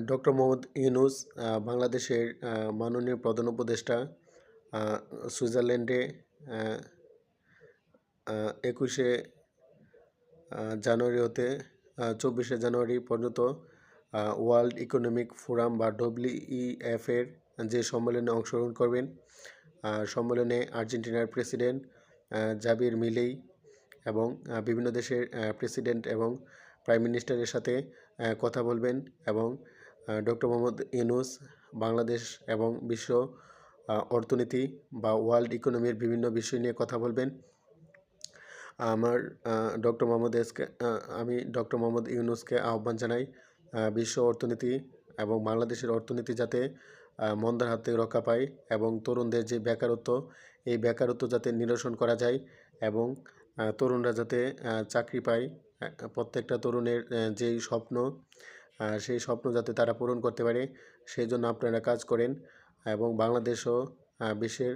Doctor Mohammad Yunus বাংলাদেশের মাননীয় প্রধান উপদেষ্টা সুইজারল্যান্ডে আ আ ২১শে জানুয়ারি হতে ২৪শে জানুয়ারি পর্যন্ত ওয়ার্ল্ড ইকোনমিক ফোরাম বা WEF এর যে সম্মেলনে অংশগ্রহণ করবেন। সম্মেলনে আর্জেন্টিনার প্রেসিডেন্ট জাবির মিলেই এবং বিভিন্ন দেশের প্রেসিডেন্ট এবং প্রাইম মিনিস্টারের সাথে কথা বলবেন এবং ডক্টর মোহাম্মদ ইউনূস বাংলাদেশ এবং বিশ্ব অর্থনীতি বা ওয়ার্ল্ড ইকোনমির বিভিন্ন বিষয় নিয়ে কথা বলবেন। আমার ডক্টর মোহাম্মদ এসকে আমি ডক্টর মোহাম্মদ ইউনূসকে আহ্বান জানাই বিশ্ব অর্থনীতি এবং বাংলাদেশের অর্থনীতি যাতে মন্দার হাত থেকে রক্ষা পায় এবং তরুণদের যে বেকারত্ব, এই বেকারত্ব যাতে নিরসন করা যায় এবং তরুণরা যাতে চাকরি পায়। প্রত্যেকটা তরুণের যেই স্বপ্ন, সেই স্বপ্ন যাতে তারা পূরণ করতে পারে, সেই জন্য আপনারা কাজ করেন এবং বাংলাদেশও বিশ্বের